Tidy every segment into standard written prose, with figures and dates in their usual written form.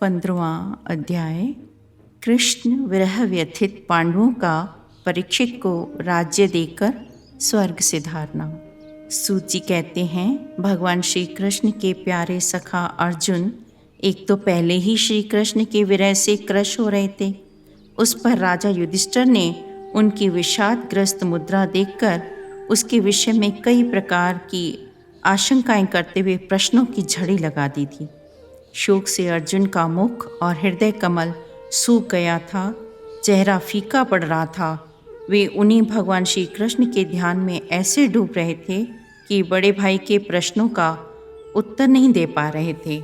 15वां अध्याय। कृष्ण विरह व्यथित पांडवों का परीक्षित को राज्य देकर स्वर्ग से धारना। सूत जी कहते हैं, भगवान श्री कृष्ण के प्यारे सखा अर्जुन एक तो पहले ही श्री कृष्ण के विरह से क्रश हो रहे थे। उस पर राजा युधिष्ठिर ने उनकी विषादग्रस्त मुद्रा देखकर उसके विषय में कई प्रकार की आशंकाएं करते हुए प्रश्नों की झड़ी लगा दी थी। शोक से अर्जुन का मुख और हृदय कमल सूख गया था, चेहरा फीका पड़ रहा था। वे उन्हीं भगवान श्री कृष्ण के ध्यान में ऐसे डूब रहे थे कि बड़े भाई के प्रश्नों का उत्तर नहीं दे पा रहे थे।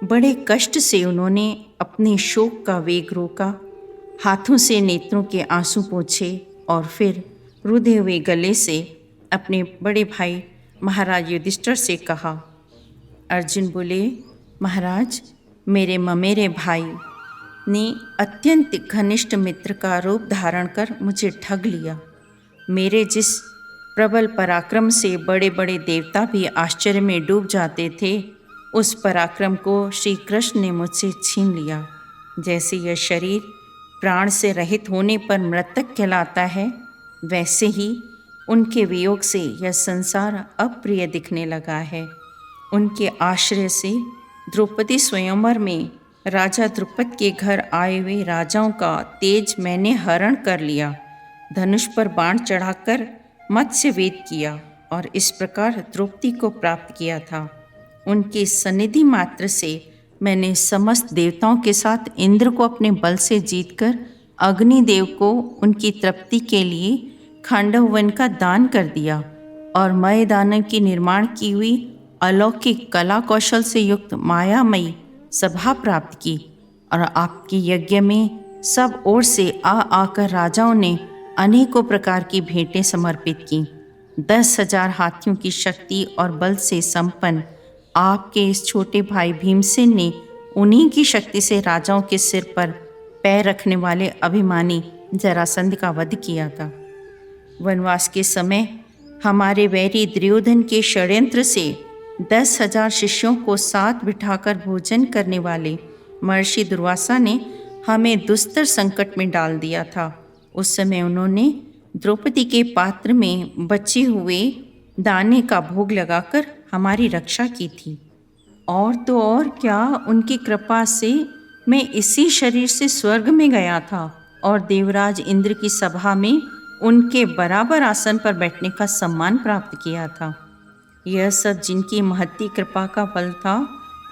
बड़े कष्ट से उन्होंने अपने शोक का वेग रोका, हाथों से नेत्रों के आंसू पोंछे और फिर रुधे हुए गले से अपने बड़े भाई महाराज युधिष्ठिर से कहा। अर्जुन बोले, महाराज, मेरे ममेरे भाई ने अत्यंत घनिष्ठ मित्र का रूप धारण कर मुझे ठग लिया। मेरे जिस प्रबल पराक्रम से बड़े बड़े देवता भी आश्चर्य में डूब जाते थे, उस पराक्रम को श्री कृष्ण ने मुझसे छीन लिया। जैसे यह शरीर प्राण से रहित होने पर मृतक कहलाता है, वैसे ही उनके वियोग से यह संसार अप्रिय दिखने लगा है। उनके आश्रय से द्रौपदी स्वयंवर में राजा द्रुपद के घर आए हुए राजाओं का तेज मैंने हरण कर लिया, धनुष पर बाण चढ़ाकर मत्स्य वेद किया और इस प्रकार द्रौपदी को प्राप्त किया था। उनके सन्निधि मात्र से मैंने समस्त देवताओं के साथ इंद्र को अपने बल से जीतकर अग्निदेव को उनकी तृप्ति के लिए खांडव वन का दान कर दिया और मय दानव की निर्माण की हुई अलौकिक कला कौशल से युक्त मायामयी सभा प्राप्त की और आपके यज्ञ में सब ओर से आकर राजाओं ने अनेकों प्रकार की भेंटें समर्पित की। 10,000 हाथियों की शक्ति और बल से संपन्न आपके इस छोटे भाई भीमसेन ने उन्हीं की शक्ति से राजाओं के सिर पर पैर रखने वाले अभिमानी जरासंध का वध किया था। वनवास के समय हमारे वैरी दुर्योधन के षड्यंत्र से 10,000 शिष्यों को साथ बिठाकर भोजन करने वाले महर्षि दुर्वासा ने हमें दुस्तर संकट में डाल दिया था। उस समय उन्होंने द्रौपदी के पात्र में बचे हुए दाने का भोग लगाकर हमारी रक्षा की थी। और तो और क्या, उनकी कृपा से मैं इसी शरीर से स्वर्ग में गया था और देवराज इंद्र की सभा में उनके बराबर आसन पर बैठने का सम्मान प्राप्त किया था। यह सब जिनकी महती कृपा का फल था,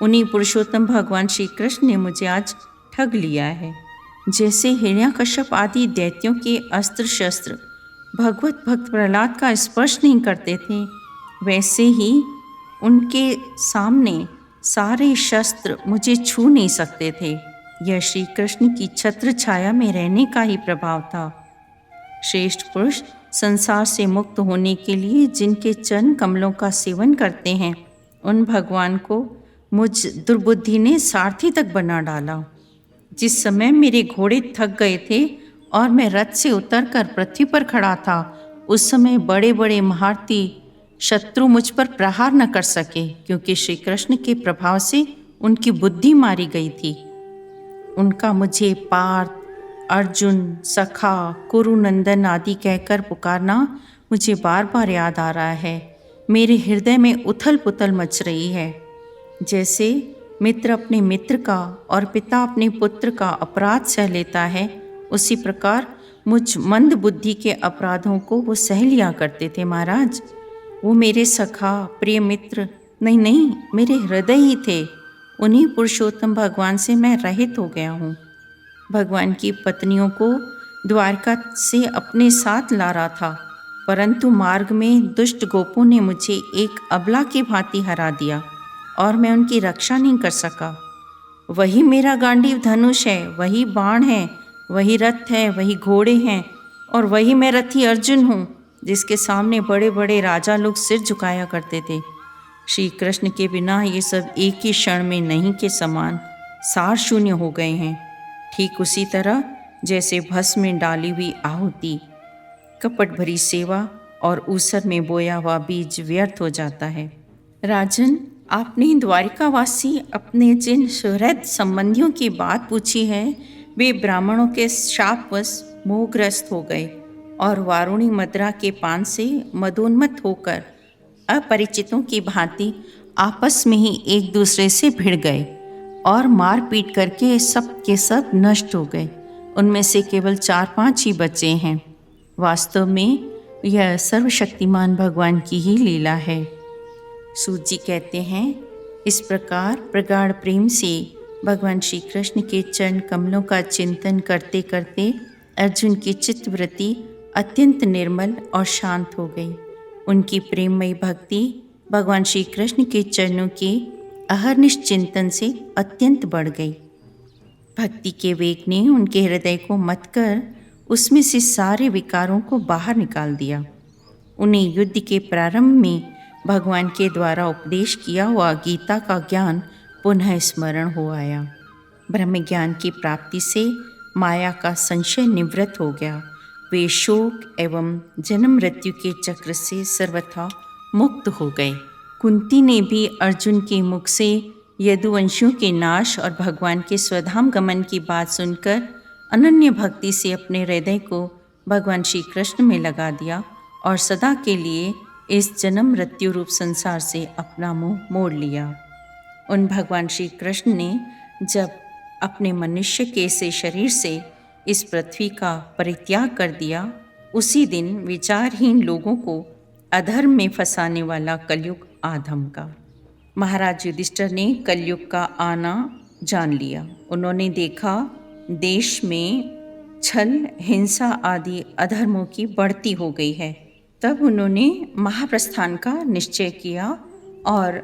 उन्हीं पुरुषोत्तम भगवान श्री कृष्ण ने मुझे आज ठग लिया है। जैसे हिरण्यकश्यप आदि दैत्यों के अस्त्र शस्त्र भगवत भक्त प्रहलाद का स्पर्श नहीं करते थे, वैसे ही उनके सामने सारे शस्त्र मुझे छू नहीं सकते थे। यह श्री कृष्ण की छत्र छाया में रहने का ही प्रभाव था। श्रेष्ठ पुरुष संसार से मुक्त होने के लिए जिनके चरण कमलों का सेवन करते हैं, उन भगवान को मुझ दुर्बुद्धि ने सारथी तक बना डाला। जिस समय मेरे घोड़े थक गए थे और मैं रथ से उतरकर पृथ्वी पर खड़ा था, उस समय बड़े बड़े महारथी शत्रु मुझ पर प्रहार न कर सके, क्योंकि श्री कृष्ण के प्रभाव से उनकी बुद्धि मारी गई थी। उनका मुझे पार्थ, अर्जुन, सखा, कुरुनंदन आदि कहकर पुकारना मुझे बार बार याद आ रहा है। मेरे हृदय में उथल पुथल मच रही है। जैसे मित्र अपने मित्र का और पिता अपने पुत्र का अपराध सह लेता है, उसी प्रकार मुझ मंद बुद्धि के अपराधों को वो सह लिया करते थे। महाराज, वो मेरे सखा, प्रिय मित्र नहीं, मेरे हृदय ही थे। उन्हीं पुरुषोत्तम भगवान से मैं रहित हो गया हूँ। भगवान की पत्नियों को द्वारका से अपने साथ ला रहा था, परंतु मार्ग में दुष्ट गोपों ने मुझे एक अबला की भांति हरा दिया और मैं उनकी रक्षा नहीं कर सका। वही मेरा गांडीव धनुष है, वही बाण है, वही रथ है, वही घोड़े हैं और वही मैं रथी अर्जुन हूँ, जिसके सामने बड़े बड़े राजा लोग सिर झुकाया करते थे। श्री कृष्ण के बिना ये सब एक ही क्षण में नहीं के समान सार शून्य हो गए हैं। ठीक उसी तरह जैसे भस्म में डाली हुई आहुति, कपट भरी सेवा और ऊसर में बोया हुआ बीज व्यर्थ हो जाता है। राजन, आपने द्वारिकावासी अपने जिन सुहृद संबंधियों की बात पूछी है, वे ब्राह्मणों के शापवश मोहग्रस्त हो गए और वारुणी मदिरा के पान से मदोन्मत्त होकर अपरिचितों की भांति आपस में ही एक दूसरे से भिड़ गए और मार पीट करके सब के सब नष्ट हो गए। उनमें से केवल 4-5 ही बचे हैं। वास्तव में यह सर्वशक्तिमान भगवान की ही लीला है। सूत जी कहते हैं, इस प्रकार प्रगाढ़ प्रेम से भगवान श्री कृष्ण के चरण कमलों का चिंतन करते करते अर्जुन की चित्तवृत्ति अत्यंत निर्मल और शांत हो गई। उनकी प्रेममयी भक्ति भगवान श्री कृष्ण के चरणों के अहर्निश चिंतन से अत्यंत बढ़ गई। भक्ति के वेग ने उनके हृदय को मत कर उसमें से सारे विकारों को बाहर निकाल दिया। उन्हें युद्ध के प्रारंभ में भगवान के द्वारा उपदेश किया हुआ गीता का ज्ञान पुनः स्मरण हो आया। ब्रह्म ज्ञान की प्राप्ति से माया का संशय निवृत्त हो गया। वे शोक एवं जन्म मृत्यु के चक्र से सर्वथा मुक्त हो गए। कुंती ने भी अर्जुन के मुख से यदुवंशियों के नाश और भगवान के स्वधाम गमन की बात सुनकर अनन्य भक्ति से अपने हृदय को भगवान श्री कृष्ण में लगा दिया और सदा के लिए इस जन्म मृत्यु रूप संसार से अपना मुंह मोड़ लिया। उन भगवान श्री कृष्ण ने जब अपने मनुष्य के से शरीर से इस पृथ्वी का परित्याग कर दिया, उसी दिन विचारहीन लोगों को अधर्म में फंसाने वाला कलयुग आधम का। महाराज युधिष्ठिर ने कलयुग का आना जान लिया। उन्होंने देखा देश में छल, हिंसा आदि अधर्मों की बढ़ती हो गई है। तब उन्होंने महाप्रस्थान का निश्चय किया और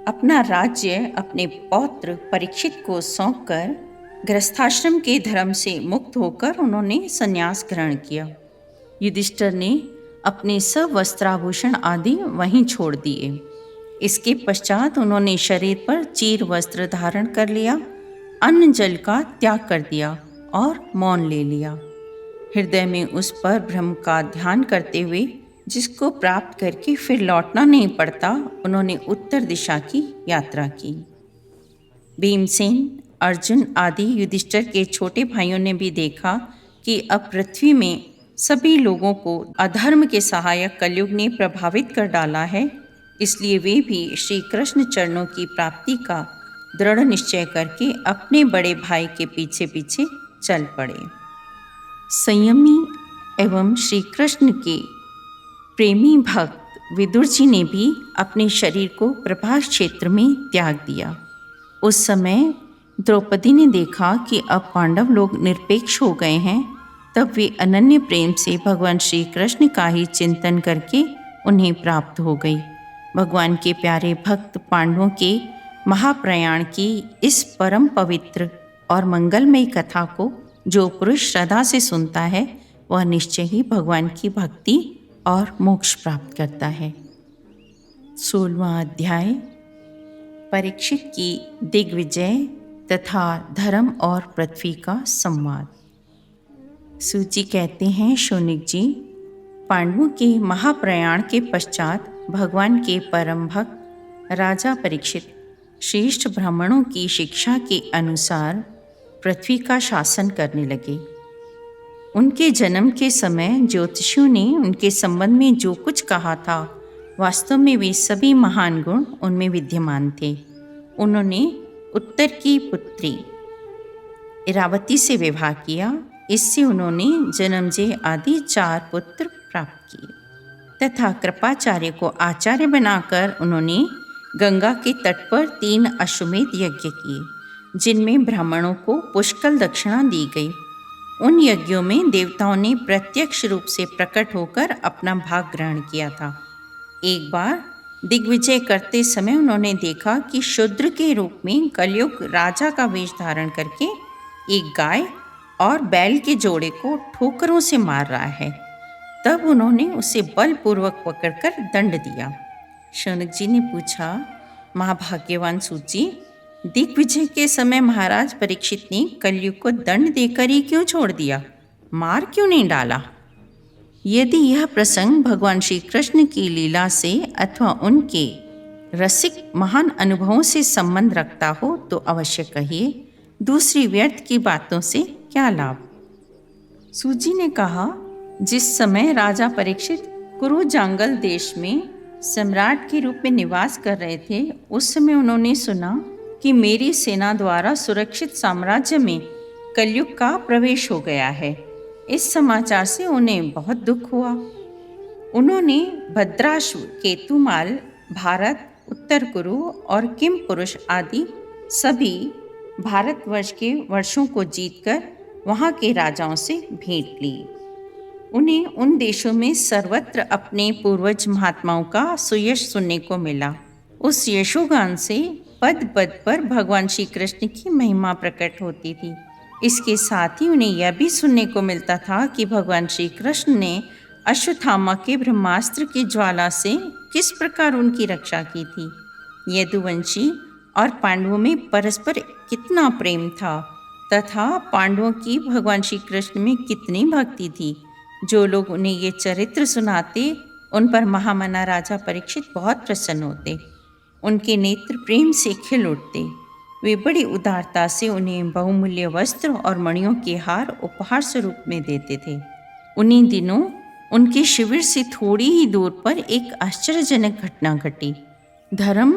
अपना राज्य अपने पौत्र परीक्षित को सौंपकर गृहस्थाश्रम के धर्म से मुक्त होकर उन्होंने संन्यास ग्रहण किया। युधिष्ठिर ने अपने सब वस्त्राभूषण आदि वहीं छोड़ दिए। इसके पश्चात उन्होंने शरीर पर चीर वस्त्र धारण कर लिया, अन्न जल का त्याग कर दिया और मौन ले लिया। हृदय में उस पर ब्रह्म का ध्यान करते हुए, जिसको प्राप्त करके फिर लौटना नहीं पड़ता, उन्होंने उत्तर दिशा की यात्रा की। भीमसेन, अर्जुन आदि युधिष्ठिर के छोटे भाइयों ने भी देखा कि अब पृथ्वी में सभी लोगों को अधर्म के सहायक कलयुग ने प्रभावित कर डाला है। इसलिए वे भी श्री कृष्ण चरणों की प्राप्ति का दृढ़ निश्चय करके अपने बड़े भाई के पीछे पीछे चल पड़े। संयमी एवं श्री कृष्ण के प्रेमी भक्त विदुर जी ने भी अपने शरीर को प्रभास क्षेत्र में त्याग दिया। उस समय द्रौपदी ने देखा कि अब पांडव लोग निरपेक्ष हो गए हैं। तब वे अनन्य प्रेम से भगवान श्री कृष्ण का ही चिंतन करके उन्हें प्राप्त हो गई। भगवान के प्यारे भक्त पांडवों के महाप्रयाण की इस परम पवित्र और मंगलमयी कथा को जो पुरुष श्रद्धा से सुनता है, वह निश्चय ही भगवान की भक्ति और मोक्ष प्राप्त करता है। 16वां अध्याय, परीक्षित की दिग्विजय तथा धर्म और पृथ्वी का संवाद। सूची कहते हैं, शौनक जी, पांडवों के महाप्रयाण के पश्चात भगवान के परम भक्त राजा परीक्षित श्रेष्ठ ब्राह्मणों की शिक्षा के अनुसार पृथ्वी का शासन करने लगे। उनके जन्म के समय ज्योतिषियों ने उनके संबंध में जो कुछ कहा था, वास्तव में वे सभी महान गुण उनमें विद्यमान थे। उन्होंने उत्तर की पुत्री इरावती से विवाह किया। इससे उन्होंने जन्मजय आदि 4 पुत्र प्राप्त किए तथा कृपाचार्य को आचार्य बनाकर उन्होंने गंगा के तट पर 3 अश्वमेध यज्ञ किए, जिनमें ब्राह्मणों को पुष्कल दक्षिणा दी गई। उन यज्ञों में देवताओं ने प्रत्यक्ष रूप से प्रकट होकर अपना भाग ग्रहण किया था। एक बार दिग्विजय करते समय उन्होंने देखा कि शूद्र के रूप में कलयुग राजा का वेश धारण करके एक गाय और बैल के जोड़े को ठोकरों से मार रहा है। तब उन्होंने उसे बलपूर्वक पकड़कर दंड दिया। शौनक जी ने पूछा, महाभाग्यवान सूत जी, दिग्विजय के समय महाराज परीक्षित ने कलयुग को दंड देकर ही क्यों छोड़ दिया, मार क्यों नहीं डाला? यदि यह प्रसंग भगवान श्री कृष्ण की लीला से अथवा उनके रसिक महान अनुभवों से संबंध रखता हो तो अवश्य कहिए, दूसरी व्यर्थ की बातों से क्या लाभ। सूजी ने कहा, जिस समय राजा परीक्षित कुरु जांगल देश में सम्राट के रूप में निवास कर रहे थे, उस समय उन्होंने सुना कि मेरी सेना द्वारा सुरक्षित साम्राज्य में कलयुग का प्रवेश हो गया है। इस समाचार से उन्हें बहुत दुख हुआ। उन्होंने भद्राश्व, केतुमाल, भारत, उत्तर कुरु और किम पुरुष आदि सभी भारतवर्ष के वर्षों को जीतकर वहाँ के राजाओं से भेंट ली। उन्हें उन देशों में सर्वत्र अपने पूर्वज महात्माओं का सुयश सुनने को मिला। उस यशोगान से पद पद पर भगवान श्री कृष्ण की महिमा प्रकट होती थी। इसके साथ ही उन्हें यह भी सुनने को मिलता था कि भगवान श्री कृष्ण ने अश्वत्थामा के ब्रह्मास्त्र की ज्वाला से किस प्रकार उनकी रक्षा की थी। यदुवंशी और पांडवों में परस्पर कितना प्रेम था तथा पांडवों की भगवान श्री कृष्ण में कितनी भक्ति थी। जो लोग उन्हें ये चरित्र सुनाते, उन पर महामना राजा परीक्षित बहुत प्रसन्न होते। उनके नेत्र प्रेम से खिल उठते। वे बड़ी उदारता से उन्हें बहुमूल्य वस्त्र और मणियों के हार उपहार स्वरूप में देते थे। उन्हीं दिनों उनके शिविर से थोड़ी ही दूर पर एक आश्चर्यजनक घटना घटी। धर्म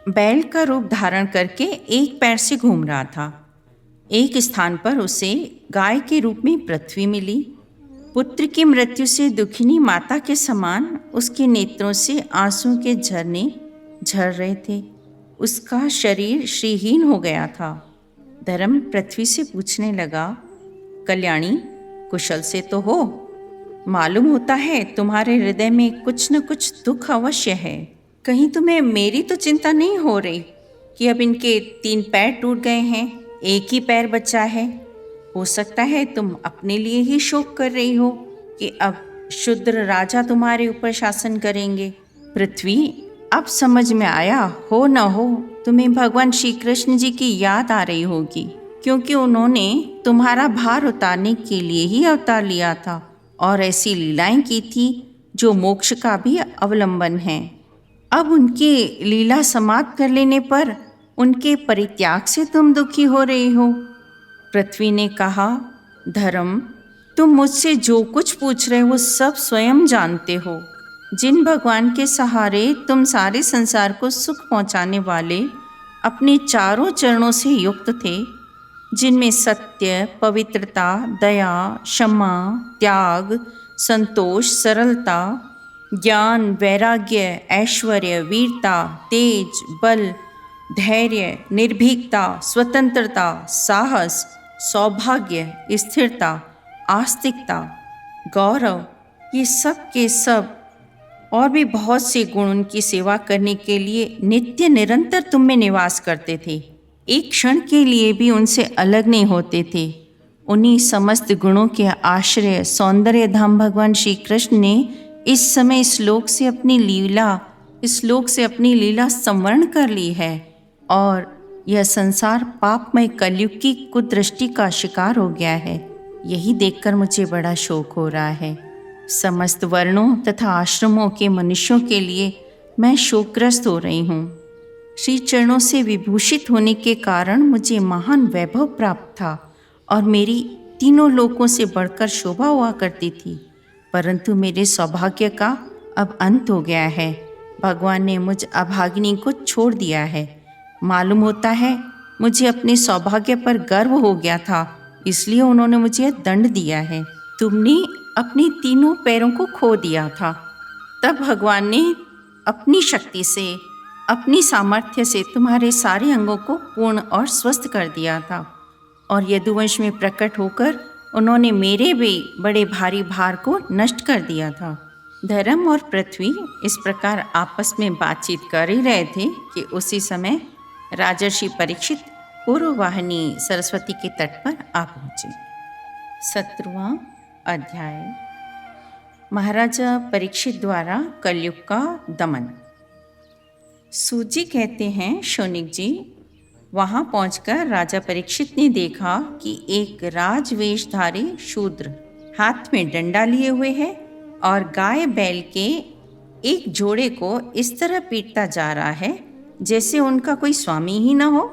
बैल का रूप धारण करके एक पैर से घूम रहा था। एक स्थान पर उसे गाय के रूप में पृथ्वी मिली। पुत्र की मृत्यु से दुखिनी माता के समान उसके नेत्रों से आंसू के झरने झर रहे थे। उसका शरीर श्रीहीन हो गया था। धर्म पृथ्वी से पूछने लगा, कल्याणी, कुशल से तो हो? मालूम होता है तुम्हारे हृदय में कुछ न कुछ दुख अवश्य है। कहीं तुम्हें मेरी तो चिंता नहीं हो रही कि अब इनके 3 पैर टूट गए हैं, एक ही पैर बचा है। हो सकता है तुम अपने लिए ही शोक कर रही हो कि अब शूद्र राजा तुम्हारे ऊपर शासन करेंगे। पृथ्वी, अब समझ में आया, हो न हो तुम्हें भगवान श्री कृष्ण जी की याद आ रही होगी, क्योंकि उन्होंने तुम्हारा भार उतारने के लिए ही अवतार लिया था और ऐसी लीलाएं की थी जो मोक्ष का भी अवलंबन है। अब उनकी लीला समाप्त कर लेने पर उनके परित्याग से तुम दुखी हो रही हो। पृथ्वी ने कहा, धर्म, तुम मुझसे जो कुछ पूछ रहे हो सब स्वयं जानते हो। जिन भगवान के सहारे तुम सारे संसार को सुख पहुंचाने वाले अपने चारों चरणों से युक्त थे, जिनमें सत्य, पवित्रता, दया, क्षमा, त्याग, संतोष, सरलता, ज्ञान, वैराग्य, ऐश्वर्य, वीरता, तेज, बल, धैर्य, निर्भीकता, स्वतंत्रता, साहस, सौभाग्य, स्थिरता, आस्तिकता, गौरव, ये सब के सब और भी बहुत से गुण उनकी सेवा करने के लिए नित्य निरंतर तुम में निवास करते थे। एक क्षण के लिए भी उनसे अलग नहीं होते थे। उन्हीं समस्त गुणों के आश्रय सौंदर्य धाम भगवान श्री कृष्ण ने इस समय इस लोक से अपनी लीला संवरण कर ली है और यह संसार पापमय कलयुग की कुदृष्टि का शिकार हो गया है। यही देखकर मुझे बड़ा शोक हो रहा है। समस्त वर्णों तथा आश्रमों के मनुष्यों के लिए मैं शोकग्रस्त हो रही हूँ। श्री चरणों से विभूषित होने के कारण मुझे महान वैभव प्राप्त था और मेरी तीनों लोकों से बढ़कर शोभा हुआ करती थी, परंतु मेरे सौभाग्य का अब अंत हो गया है। भगवान ने मुझ अभागिनी को छोड़ दिया है। मालूम होता है मुझे अपने सौभाग्य पर गर्व हो गया था, इसलिए उन्होंने मुझे दंड दिया है। तुमने अपने तीनों पैरों को खो दिया था, तब भगवान ने अपनी शक्ति से, अपनी सामर्थ्य से तुम्हारे सारे अंगों को पूर्ण और स्वस्थ कर दिया था और यदुवंश में प्रकट होकर उन्होंने मेरे भी बड़े भारी भार को नष्ट कर दिया था। धर्म और पृथ्वी इस प्रकार आपस में बातचीत कर ही रहे थे कि उसी समय राजर्षि परीक्षित पूर्ववाहिनी सरस्वती के तट पर आ पहुँचे। 17वां अध्याय, महाराजा परीक्षित द्वारा कलयुग का दमन। सूजी कहते हैं, शौनिक जी, वहाँ पहुंचकर राजा परीक्षित ने देखा कि एक राजवेशधारी शूद्र हाथ में डंडा लिए हुए है और गाय बैल के एक जोड़े को इस तरह पीटता जा रहा है जैसे उनका कोई स्वामी ही न हो।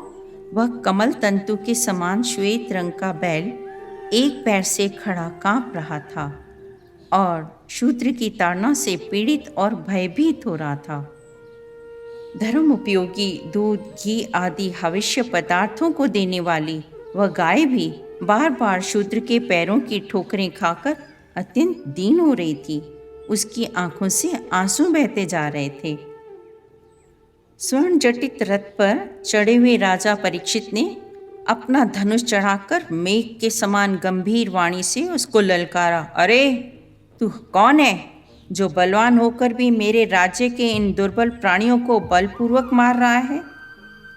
वह कमल तंतु के समान श्वेत रंग का बैल एक पैर से खड़ा कांप रहा था और शूद्र की ताड़ना से पीड़ित और भयभीत हो रहा था। धर्म उपयोगी दूध, घी आदि हविष्य पदार्थों को देने वाली वह गाय भी बार बार शूद्र के पैरों की ठोकरें खाकर अत्यंत दीन हो रही थी। उसकी आंखों से आंसू बहते जा रहे थे। स्वर्ण जटित रथ पर चढ़े हुए राजा परीक्षित ने अपना धनुष चढ़ाकर मेघ के समान गंभीर वाणी से उसको ललकारा। अरे तू कौन है जो बलवान होकर भी मेरे राज्य के इन दुर्बल प्राणियों को बलपूर्वक मार रहा है?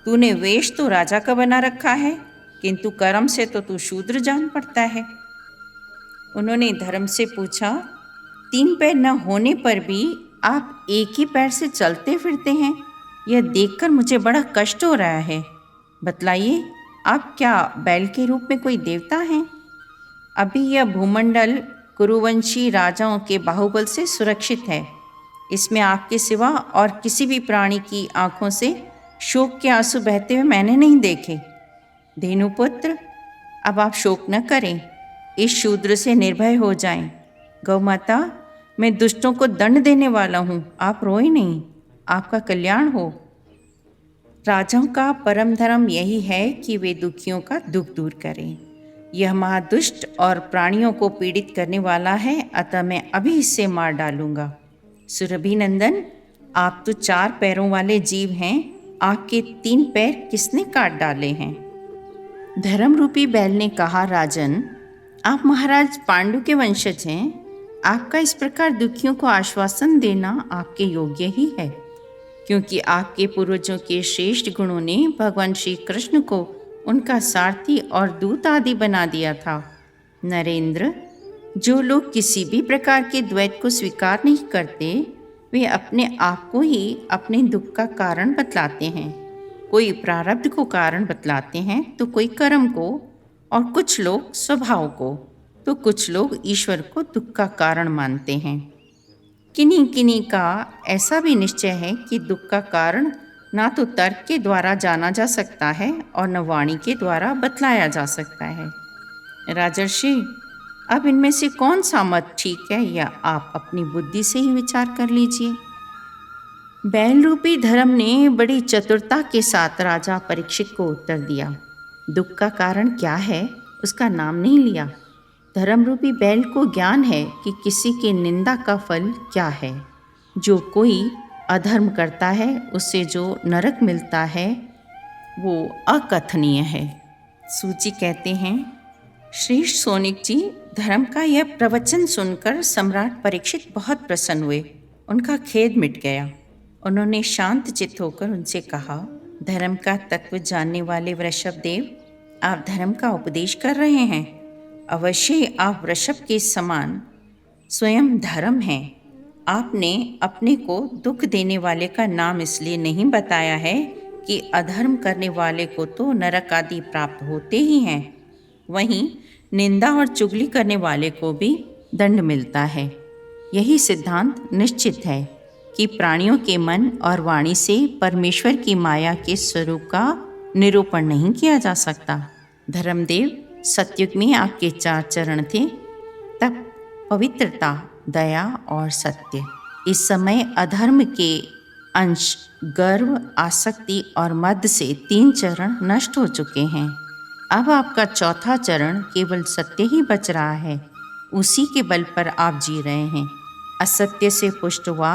तूने वेश तो राजा का बना रखा है, किंतु कर्म से तो तू शूद्र जान पड़ता है। उन्होंने धर्म से पूछा, 3 पैर न होने पर भी आप एक ही पैर से चलते फिरते हैं, यह देखकर मुझे बड़ा कष्ट हो रहा है। बतलाइए, आप क्या बैल के रूप में कोई देवता हैं? अभी यह भूमंडल कुरुवंशी राजाओं के बाहुबल से सुरक्षित है। इसमें आपके सिवा और किसी भी प्राणी की आंखों से शोक के आंसू बहते हुए मैंने नहीं देखे। धेनुपुत्र, अब आप शोक न करें, इस शूद्र से निर्भय हो जाएं। गौ माता, मैं दुष्टों को दंड देने वाला हूँ, आप रोए नहीं, आपका कल्याण हो। राजाओं का परम धर्म यही है कि वे दुखियों का दुख दूर करें। यह महादुष्ट और प्राणियों को पीड़ित करने वाला है, अतः मैं अभी इसे मार डालूंगा। सुरभि नंदन, आप तो 4 पैरों वाले जीव हैं, आपके 3 पैर किसने काट डाले हैं? धर्म रूपी बैल ने कहा, राजन, आप महाराज पांडु के वंशज हैं। आपका इस प्रकार दुखियों को आश्वासन देना आपके योग्य ही है, क्योंकि आपके पूर्वजों के श्रेष्ठ गुणों ने भगवान श्री कृष्ण को उनका सारथी और दूत आदि बना दिया था। नरेंद्र, जो लोग किसी भी प्रकार के द्वैत को स्वीकार नहीं करते, वे अपने आप को ही अपने दुख का कारण बतलाते हैं। कोई प्रारब्ध को कारण बतलाते हैं तो कोई कर्म को, और कुछ लोग स्वभाव को, तो कुछ लोग ईश्वर को दुख का कारण मानते हैं। किन्हीं किन्हीं का ऐसा भी निश्चय है कि दुख का कारण ना तो तर्क के द्वारा जाना जा सकता है और न वाणी के द्वारा बतलाया जा सकता है। राजर्षि, अब इनमें से कौन सा मत ठीक है, या आप अपनी बुद्धि से ही विचार कर लीजिए। बैल रूपी धर्म ने बड़ी चतुरता के साथ राजा परीक्षित को उत्तर दिया। दुख का कारण क्या है उसका नाम नहीं लिया। धर्म रूपी बैल को ज्ञान है कि किसी की निंदा का फल क्या है। जो कोई अधर्म करता है उससे जो नरक मिलता है वो अकथनीय है। सूची कहते हैं, श्रेष्ठ सोनिक जी, धर्म का यह प्रवचन सुनकर सम्राट परीक्षित बहुत प्रसन्न हुए। उनका खेद मिट गया। उन्होंने शांत चित्त होकर उनसे कहा, धर्म का तत्व जानने वाले वृषभ देव, आप धर्म का उपदेश कर रहे हैं। अवश्य आप वृषभ के समान स्वयं धर्म हैं। आपने अपने को दुख देने वाले का नाम इसलिए नहीं बताया है कि अधर्म करने वाले को तो नरक आदि प्राप्त होते ही हैं, वहीं निंदा और चुगली करने वाले को भी दंड मिलता है। यही सिद्धांत निश्चित है कि प्राणियों के मन और वाणी से परमेश्वर की माया के स्वरूप का निरूपण नहीं किया जा सकता। धर्मदेव, सतयुग में आपके 4 चरण थे, तप, पवित्रता, दया और सत्य। इस समय अधर्म के अंश गर्व, आसक्ति और मद से 3 चरण नष्ट हो चुके हैं। अब आपका 4था चरण केवल सत्य ही बच रहा है। उसी के बल पर आप जी रहे हैं। असत्य से पुष्ट हुआ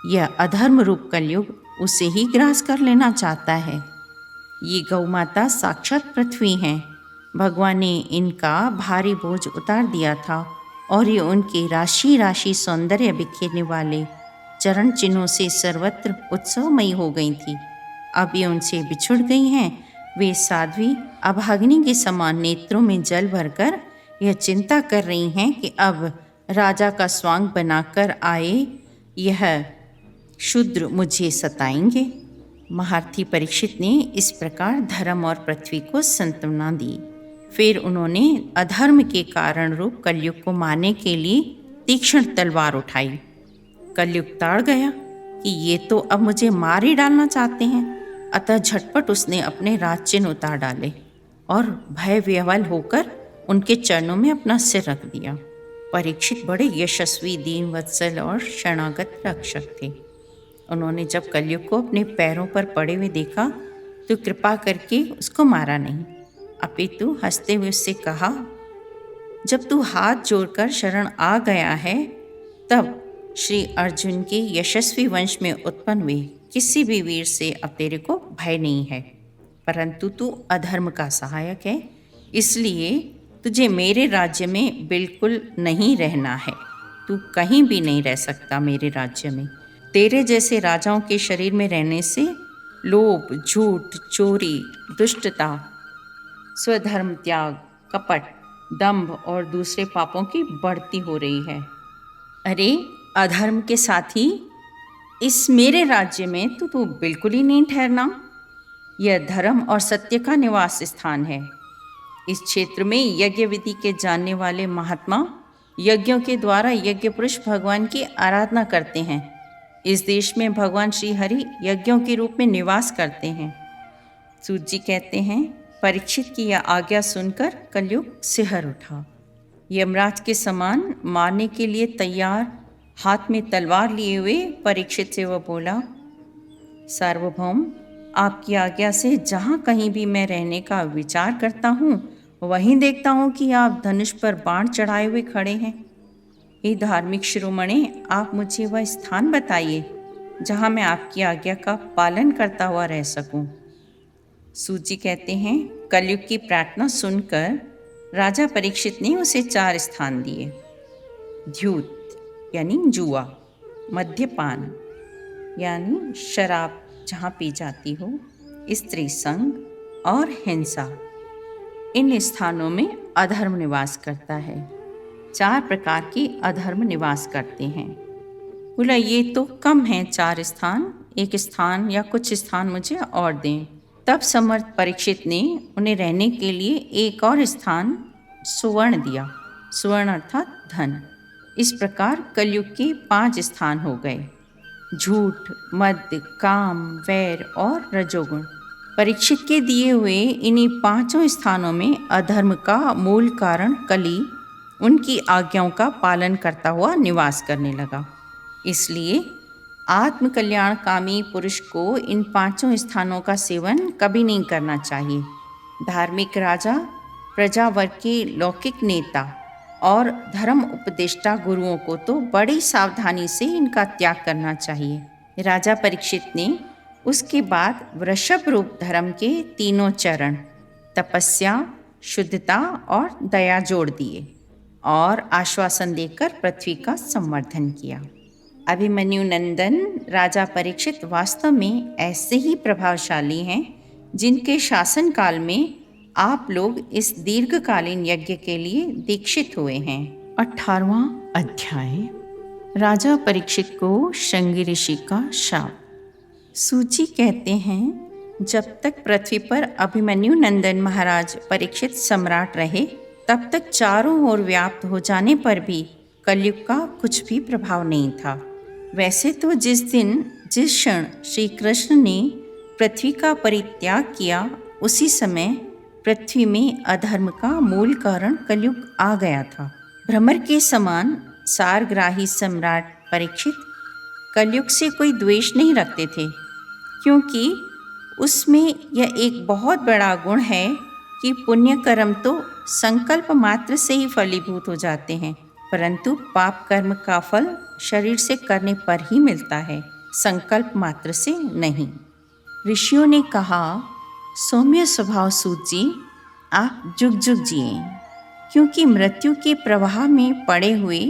यह अधर्म रूप कलयुग उसे ही ग्रास कर लेना चाहता है। ये गौ माता साक्षात पृथ्वी हैं। भगवान ने इनका भारी बोझ उतार दिया था और ये उनके राशि राशि सौंदर्य बिखेरने वाले चरण चिन्हों से सर्वत्र उत्सवमयी हो गई थी। अब ये उनसे बिछुड़ गई हैं। वे साध्वी अभागिनी के समान नेत्रों में जल भरकर यह चिंता कर रही हैं कि अब राजा का स्वांग बनाकर आए यह शूद्र मुझे सताएंगे। महारथी परीक्षित ने इस प्रकार धर्म और पृथ्वी को सांत्वना दी। फिर उन्होंने अधर्म के कारण रूप कलयुग को मारने के लिए तीक्ष्ण तलवार उठाई। कलयुग ताड़ गया कि ये तो अब मुझे मार ही डालना चाहते हैं। अतः झटपट उसने अपने राज चिन्ह उतार डाले और भय विह्वल होकर उनके चरणों में अपना सिर रख दिया। परीक्षित बड़े यशस्वी, दीन वत्सल और शरणागत रक्षक थे। उन्होंने जब कलयुग को अपने पैरों पर पड़े हुए देखा तो कृपा करके उसको मारा नहीं, अपितु हंसते हुए उससे कहा, जब तू हाथ जोड़कर शरण आ गया है तब श्री अर्जुन के यशस्वी वंश में उत्पन्न हुए किसी भी वीर से अब तेरे को भय नहीं है, परंतु तू अधर्म का सहायक है, इसलिए तुझे मेरे राज्य में बिल्कुल नहीं रहना है। तू कहीं भी नहीं रह सकता मेरे राज्य में। तेरे जैसे राजाओं के शरीर में रहने से लोभ, झूठ, चोरी, दुष्टता, स्वधर्म त्याग, कपट, दंभ और दूसरे पापों की बढ़ती हो रही है। अरे अधर्म के साथ ही इस मेरे राज्य में तो तू बिल्कुल ही नहीं ठहरना। यह धर्म और सत्य का निवास स्थान है। इस क्षेत्र में यज्ञ विधि के जानने वाले महात्मा यज्ञों के द्वारा यज्ञ पुरुष भगवान की आराधना करते हैं। इस देश में भगवान श्री हरि यज्ञों के रूप में निवास करते हैं। सूत जी कहते हैं, परीक्षित की यह आज्ञा सुनकर कलयुग सिहर उठा। यमराज के समान मारने के लिए तैयार, हाथ में तलवार लिए हुए परीक्षित से वह बोला, सार्वभौम, आपकी आज्ञा से जहाँ कहीं भी मैं रहने का विचार करता हूँ वहीं देखता हूँ कि आप धनुष पर बाण चढ़ाए हुए खड़े हैं। हे धार्मिक शिरोमणि, आप मुझे वह स्थान बताइए जहाँ मैं आपकी आज्ञा का पालन करता हुआ रह सकूं। सूत जी कहते हैं, कलयुग की प्रार्थना सुनकर राजा परीक्षित ने उसे 4 स्थान दिए। द्यूत यानी जुआ, मद्यपान यानी शराब जहाँ पी जाती हो, स्त्री संग और हिंसा, इन स्थानों में अधर्म निवास करता है। 4 प्रकार की अधर्म निवास करते हैं। बोला, ये तो कम हैं 4 स्थान, एक स्थान या कुछ स्थान मुझे और दें। तब समर्थ परीक्षित ने उन्हें रहने के लिए एक और स्थान सुवर्ण दिया। सुवर्ण अर्थात धन। इस प्रकार कलयुग के 5 स्थान हो गए: झूठ, मद्य, काम, वैर और रजोगुण। परीक्षित के दिए हुए इन्हीं 5 स्थानों में अधर्म का मूल कारण कली उनकी आज्ञाओं का पालन करता हुआ निवास करने लगा। इसलिए आत्मकल्याण कामी पुरुष को इन 5 स्थानों का सेवन कभी नहीं करना चाहिए। धार्मिक राजा, प्रजावर्ग के लौकिक नेता और धर्म उपदेष्टा गुरुओं को तो बड़ी सावधानी से इनका त्याग करना चाहिए। राजा परीक्षित ने उसके बाद वृषभ रूप धर्म के 3 चरण तपस्या, शुद्धता और दया जोड़ दिए और आश्वासन देकर पृथ्वी का संवर्धन किया। अभिमन्यु नंदन राजा परीक्षित वास्तव में ऐसे ही प्रभावशाली हैं जिनके शासन काल में आप लोग इस दीर्घकालीन यज्ञ के लिए दीक्षित हुए हैं। 18वां अध्याय, राजा परीक्षित को श्रृंगी ऋषि का शाप। सूची कहते हैं, जब तक पृथ्वी पर अभिमन्यु नंदन महाराज परीक्षित सम्राट रहे तब तक चारों ओर व्याप्त हो जाने पर भी कलयुग का कुछ भी प्रभाव नहीं था। वैसे तो जिस क्षण श्री कृष्ण ने पृथ्वी का परित्याग किया उसी समय पृथ्वी में अधर्म का मूल कारण कलयुग आ गया था। भ्रमर के समान सारग्राही सम्राट परीक्षित कलयुग से कोई द्वेष नहीं रखते थे, क्योंकि उसमें यह एक बहुत बड़ा गुण है कि पुण्य कर्म तो संकल्प मात्र से ही फलीभूत हो जाते हैं, परंतु पाप कर्म का फल शरीर से करने पर ही मिलता है, संकल्प मात्र से नहीं। ऋषियों ने कहा, सौम्य स्वभाव सूत जी, आप जुग जुग जिए, क्योंकि मृत्यु के प्रवाह में पड़े हुए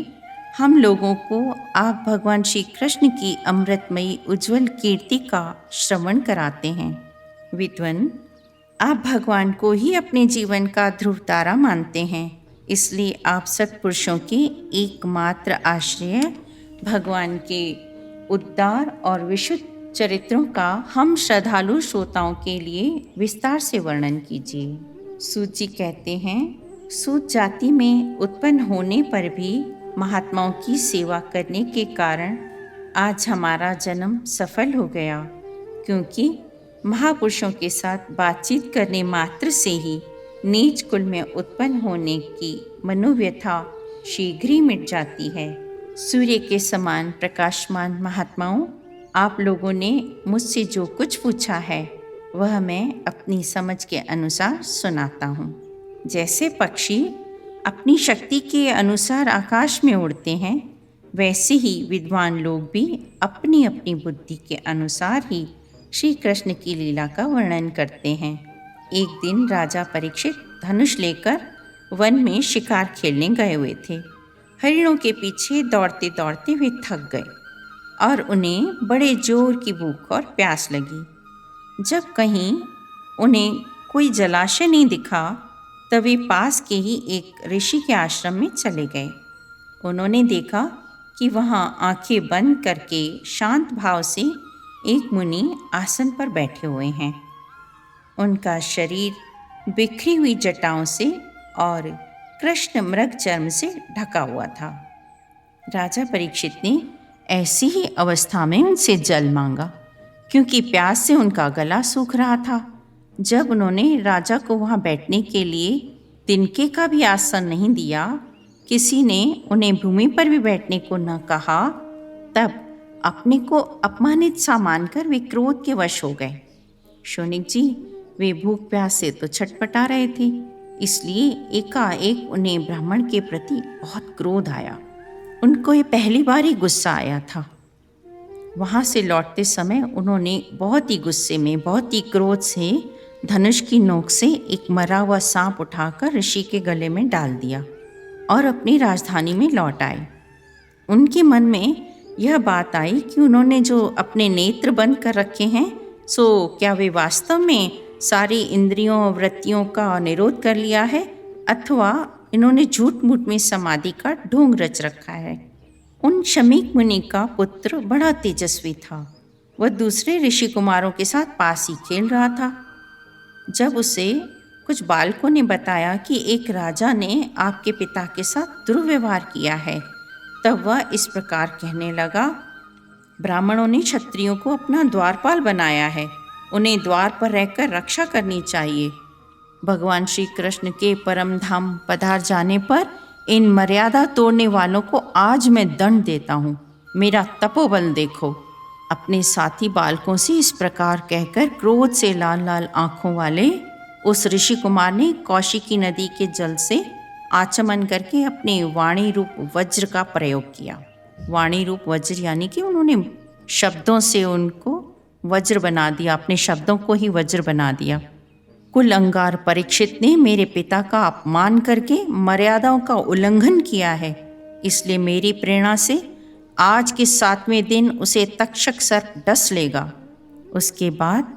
हम लोगों को आप भगवान श्री कृष्ण की अमृतमयी उज्जवल कीर्ति का श्रवण कराते हैं। विद्वन, आप भगवान को ही अपने जीवन का ध्रुव तारा मानते हैं, इसलिए आप सत्पुरुषों के एकमात्र आश्रय भगवान के उद्दार और विशुद्ध चरित्रों का हम श्रद्धालु श्रोताओं के लिए विस्तार से वर्णन कीजिए। सूत जी कहते हैं, सूत जाति में उत्पन्न होने पर भी महात्माओं की सेवा करने के कारण आज हमारा जन्म सफल हो गया, क्योंकि महापुरुषों के साथ बातचीत करने मात्र से ही नीच कुल में उत्पन्न होने की मनोव्यथा शीघ्र ही मिट जाती है। सूर्य के समान प्रकाशमान महात्माओं, आप लोगों ने मुझसे जो कुछ पूछा है वह मैं अपनी समझ के अनुसार सुनाता हूँ। जैसे पक्षी अपनी शक्ति के अनुसार आकाश में उड़ते हैं, वैसे ही विद्वान लोग भी अपनी अपनी बुद्धि के अनुसार ही श्री कृष्ण की लीला का वर्णन करते हैं। एक दिन राजा परीक्षित धनुष लेकर वन में शिकार खेलने गए हुए थे। हरिणों के पीछे दौड़ते दौड़ते वे थक गए और उन्हें बड़े जोर की भूख और प्यास लगी। जब कहीं उन्हें कोई जलाशय नहीं दिखा, तब वे पास के ही एक ऋषि के आश्रम में चले गए। उन्होंने देखा कि वहाँ आंखें बंद करके शांत भाव से एक मुनि आसन पर बैठे हुए हैं। उनका शरीर बिखरी हुई जटाओं से और कृष्ण मृग चर्म से ढका हुआ था। राजा परीक्षित ने ऐसी ही अवस्था में उनसे जल मांगा, क्योंकि प्यास से उनका गला सूख रहा था। जब उन्होंने राजा को वहाँ बैठने के लिए तिनके का भी आसन नहीं दिया, किसी ने उन्हें भूमि पर भी बैठने को न कहा, तब अपने को अपमानित सा मानकर वे क्रोध के वश हो गए। शौनिक जी, वे भूख प्यास से तो छटपटा रहे थे, इसलिए एकाएक उन्हें ब्राह्मण के प्रति बहुत क्रोध आया। उनको ये पहली बार ही गुस्सा आया था। वहाँ से लौटते समय उन्होंने बहुत ही गुस्से में, बहुत ही क्रोध से धनुष की नोक से एक मरा हुआ सांप उठाकर ऋषि के गले में डाल दिया और अपनी राजधानी में लौट आए। उनके मन में यह बात आई कि उन्होंने जो अपने नेत्र बंद कर रखे हैं, सो क्या वे वास्तव में सारी इंद्रियों और वृत्तियों का निरोध कर लिया है, अथवा इन्होंने झूठ मूठ में समाधि का ढोंग रच रखा है। उन शमीक मुनि का पुत्र बड़ा तेजस्वी था। वह दूसरे ऋषि कुमारों के साथ पास ही खेल रहा था। जब उसे कुछ बालकों ने बताया कि एक राजा ने आपके पिता के साथ दुर्व्यवहार किया है, तब वह इस प्रकार कहने लगा, ब्राह्मणों ने क्षत्रियों को अपना द्वारपाल बनाया है, उन्हें द्वार पर रहकर रक्षा करनी चाहिए। भगवान श्री कृष्ण के परम धाम पधार जाने पर इन मर्यादा तोड़ने वालों को आज मैं दंड देता हूँ, मेरा तपोबल देखो। अपने साथी बालकों से इस प्रकार कहकर क्रोध से लाल लाल आंखों वाले उस ऋषि कुमार ने कौशिकी नदी के जल से आचमन करके अपने वाणी रूप वज्र का प्रयोग किया। वाणी रूप वज्र यानी कि उन्होंने शब्दों से उनको वज्र बना दिया, अपने शब्दों को ही वज्र बना दिया। कुल अंगार परीक्षित ने मेरे पिता का अपमान करके मर्यादाओं का उल्लंघन किया है, इसलिए मेरी प्रेरणा से आज के 7वें दिन उसे तक्षक सर्प डस लेगा। उसके बाद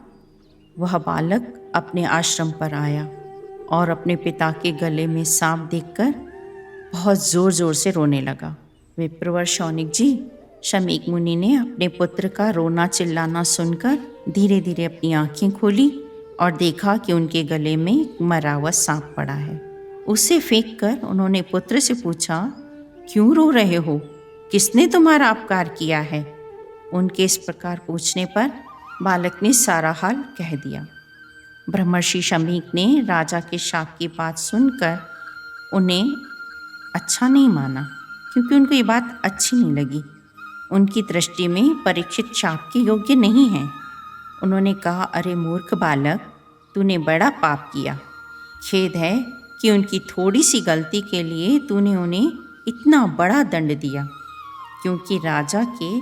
वह बालक अपने आश्रम पर आया और अपने पिता के गले में सांप देखकर बहुत ज़ोर ज़ोर से रोने लगा। विप्रवर शौनिक जी, शमीक मुनि ने अपने पुत्र का रोना चिल्लाना सुनकर धीरे धीरे अपनी आंखें खोली और देखा कि उनके गले में एक मरा हुआ सांप पड़ा है। उसे फेंक कर उन्होंने पुत्र से पूछा, क्यों रो रहे हो, किसने तुम्हारा अपकार किया है? उनके इस प्रकार पूछने पर बालक ने सारा हाल कह दिया। ब्रह्मर्षि शमीक ने राजा के शाप की बात सुनकर उन्हें अच्छा नहीं माना, क्योंकि उनको ये बात अच्छी नहीं लगी। उनकी दृष्टि में परीक्षित शाप के योग्य नहीं है। उन्होंने कहा, अरे मूर्ख बालक, तूने बड़ा पाप किया। खेद है कि उनकी थोड़ी सी गलती के लिए तूने उन्हें इतना बड़ा दंड दिया, क्योंकि राजा के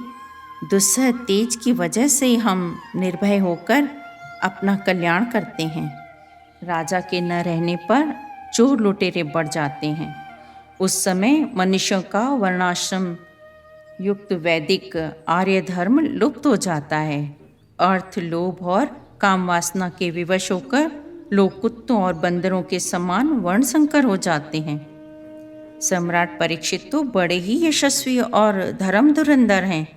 दुस्सह तेज की वजह से हम निर्भय होकर अपना कल्याण करते हैं। राजा के न रहने पर चोर लुटेरे बढ़ जाते हैं। उस समय मनुष्यों का वर्णाश्रम युक्त वैदिक आर्य धर्म लुप्त हो जाता है। अर्थ, लोभ और काम वासना के विवश होकर लोग कुत्तों और बंदरों के समान वर्ण संकर हो जाते हैं। सम्राट परीक्षित तो बड़े ही यशस्वी और धर्म धुरंधर हैं।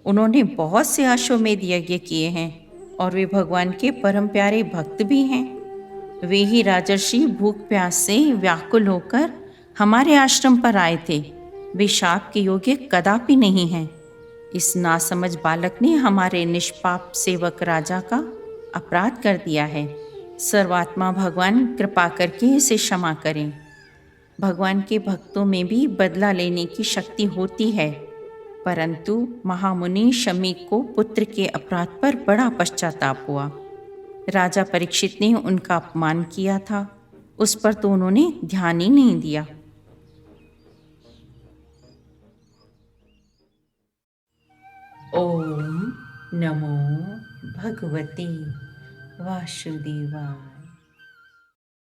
उन्होंने बहुत से अश्वमेध यज्ञ किए हैं और वे भगवान के परम प्यारे भक्त भी हैं। वे ही राजर्षि भूख प्यास से व्याकुल होकर हमारे आश्रम पर आए थे। वे शाप के योग्य कदापि नहीं हैं। इस नासमझ बालक ने हमारे निष्पाप सेवक राजा का अपराध कर दिया है। सर्वात्मा भगवान कृपा करके इसे क्षमा करें। भगवान के भक्तों में भी बदला लेने की शक्ति होती है, परंतु महामुनि शमी को पुत्र के अपराध पर बड़ा पश्चाताप हुआ। राजा परीक्षित ने उनका अपमान किया था, उस पर तो उन्होंने ध्यान ही नहीं दिया। ओम नमो भगवते वासुदेवाय।